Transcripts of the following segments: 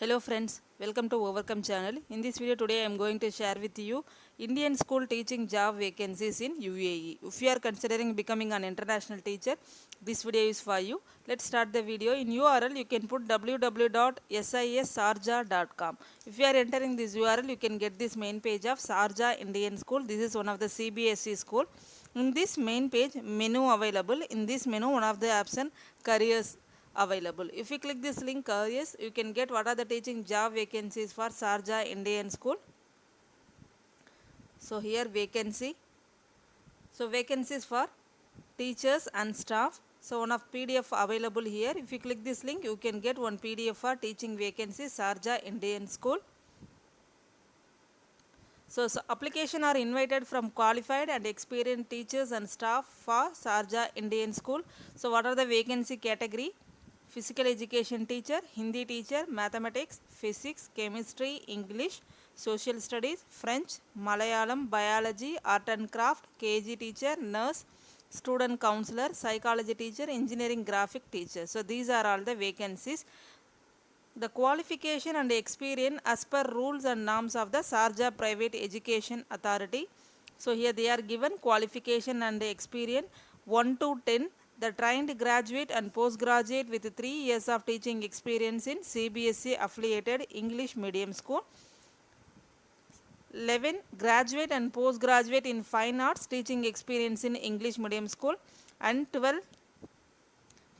Hello friends, welcome to Overcome channel. In this video today I am going to share with you Indian school teaching job vacancies in UAE. If you are considering becoming an international teacher, this video is for you. Let's start the video. In URL you can put www.sissarja.com. If you are entering this URL you can get this main page of Sharjah Indian School. This is one of the CBSE school. In this main page menu available. In this menu one of the option careers available. If you click this link careers, you can get what are the teaching job vacancies for Sharjah Indian School. So here vacancy. So vacancies for teachers and staff. So one of PDF available here. If you click this link, you can get one PDF for teaching vacancies Sharjah Indian School. So application are invited from qualified and experienced teachers and staff for Sharjah Indian School. So what are the vacancy category? Physical education teacher, Hindi teacher, mathematics, physics, chemistry, English, social studies, French, Malayalam, biology, art and craft, KG teacher, nurse, student counselor, psychology teacher, engineering graphic teacher. So these are all the vacancies. The qualification and experience as per rules and norms of the Sharjah Private Education Authority. So here they are given qualification and experience 1 to 10. The trained graduate and postgraduate with 3 years of teaching experience in CBSE affiliated English medium school. 11 graduate and postgraduate in fine arts teaching experience in English medium school. And 12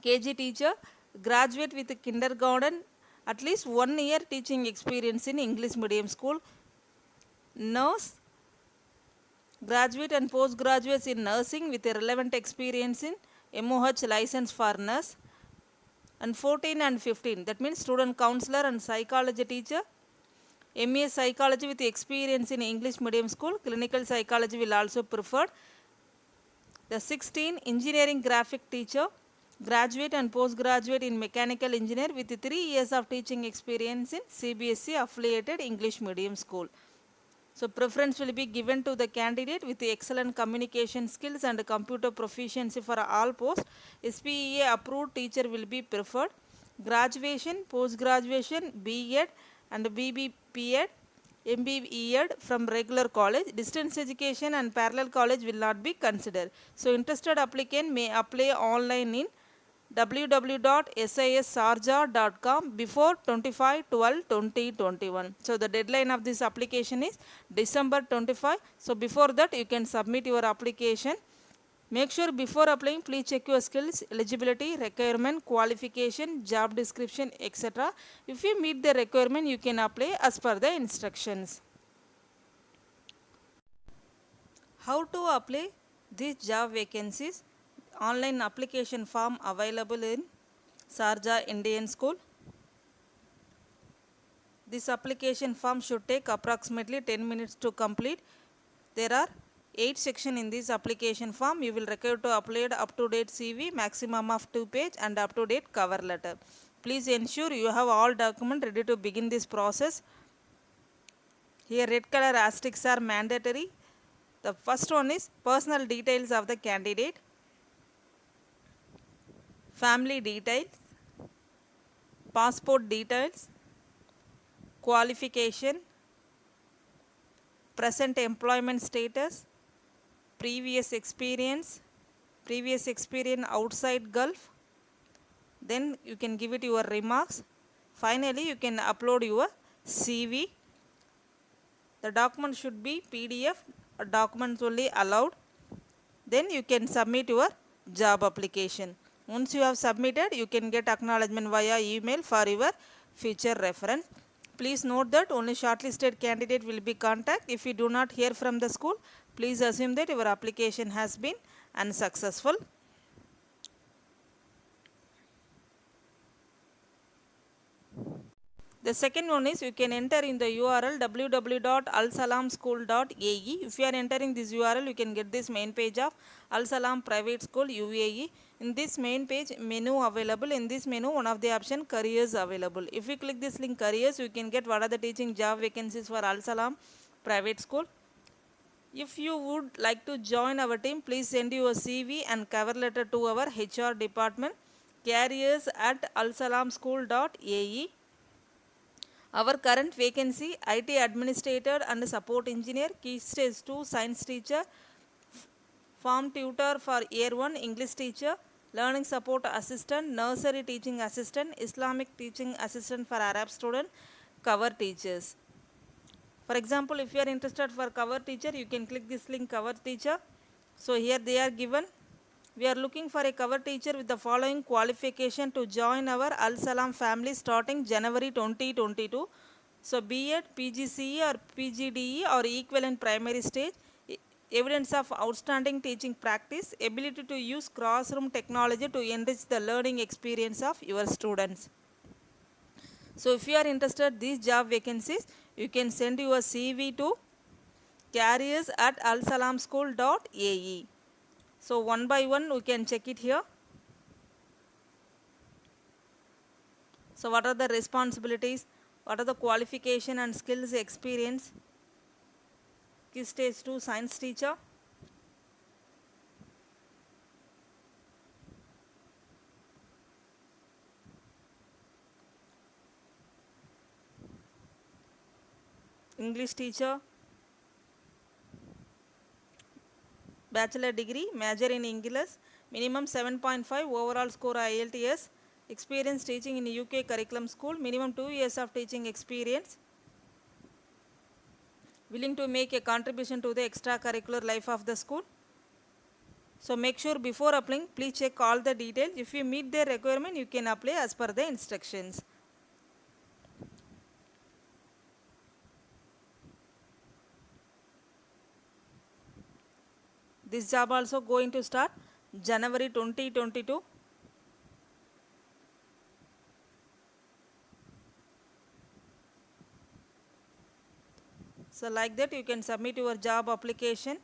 KG teacher graduate with kindergarten at least 1 year teaching experience in English medium school. Nurse graduate and postgraduates in nursing with a relevant experience in MOH license for nurse. And 14 and 15, that means student counselor and psychology teacher, MA psychology with experience in English medium school, clinical psychology will also preferred. The 16 engineering graphic teacher, graduate and postgraduate in mechanical engineer with 3 years of teaching experience in CBSE affiliated English medium school. So preference will be given to the candidate with excellent communication skills and computer proficiency for all posts. SPEA approved teacher will be preferred. Graduation, post-graduation, B.Ed and BBPEd, MBEd from regular college. Distance education and parallel college will not be considered. So interested applicant may apply online in www.sissarja.com before 25/12/2021. So the deadline of this application is December 25. So before that you can submit your application. Make sure before applying please check your skills, eligibility, requirement, qualification, job description, etc. If you meet the requirement you can apply as per the instructions. How to apply these job vacancies? Online application form available in Sharjah Indian School. This application form should take approximately 10 minutes to complete. There are 8 sections in this application form. You will require to upload up-to-date CV, maximum of 2 pages and up-to-date cover letter. Please ensure you have all documents ready to begin this process. Here red color asterisks are mandatory. The first one is personal details of the candidate, family details, passport details, qualification, present employment status, previous experience outside Gulf. Then you can give it your remarks. Finally, you can upload your CV. The document should be PDF. Documents only allowed. Then you can submit your job application. Once you have submitted, you can get acknowledgement via email for your future reference. Please note that only shortlisted candidate will be contacted. If you do not hear from the school, please assume that your application has been unsuccessful. The second one is you can enter in the URL www.alsalamschool.ae. If you are entering this URL, you can get this main page of Al Salam Private School UAE. In this main page, menu available. In this menu, one of the option careers available. If you click this link careers, you can get what are the teaching job vacancies for Al Salam Private School. If you would like to join our team, please send your CV and cover letter to our HR department, careers@alsalamschool.ae. Our current vacancy: IT administrator and support engineer, key stage 2 science teacher, form tutor for year 1 English teacher, learning support assistant, nursery teaching assistant, Islamic teaching assistant for Arab student, cover teachers. For example, if you are interested for cover teacher, you can click this link, cover teacher. So here they are given. We are looking for a cover teacher with the following qualification to join our Al Salam family starting January 2022. So B.Ed, PGCE or PGDE or equivalent primary stage, evidence of outstanding teaching practice, ability to use classroom technology to enrich the learning experience of your students. So if you are interested these job vacancies, you can send your CV to careers@alsalamschool.ae. So one by one we can check it here. So what are the responsibilities? What are the qualification and skills experience? Key stage 2 science teacher. English teacher. Bachelor degree, major in English, minimum 7.5 overall score IELTS, experience teaching in UK curriculum school, minimum 2 years of teaching experience, willing to make a contribution to the extracurricular life of the school. So make sure before applying, please check all the details. If you meet their requirement, you can apply as per the instructions. This job also going to start January 2022. So like that you can submit your job application.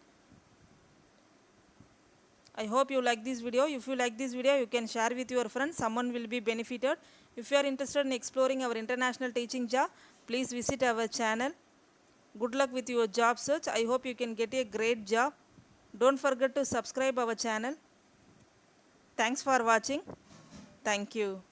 I hope you like this video. If you like this video, you can share with your friends. Someone will be benefited. If you are interested in exploring our international teaching job, please visit our channel. Good luck with your job search. I hope you can get a great job. Don't forget to subscribe our channel. Thanks for watching. Thank you.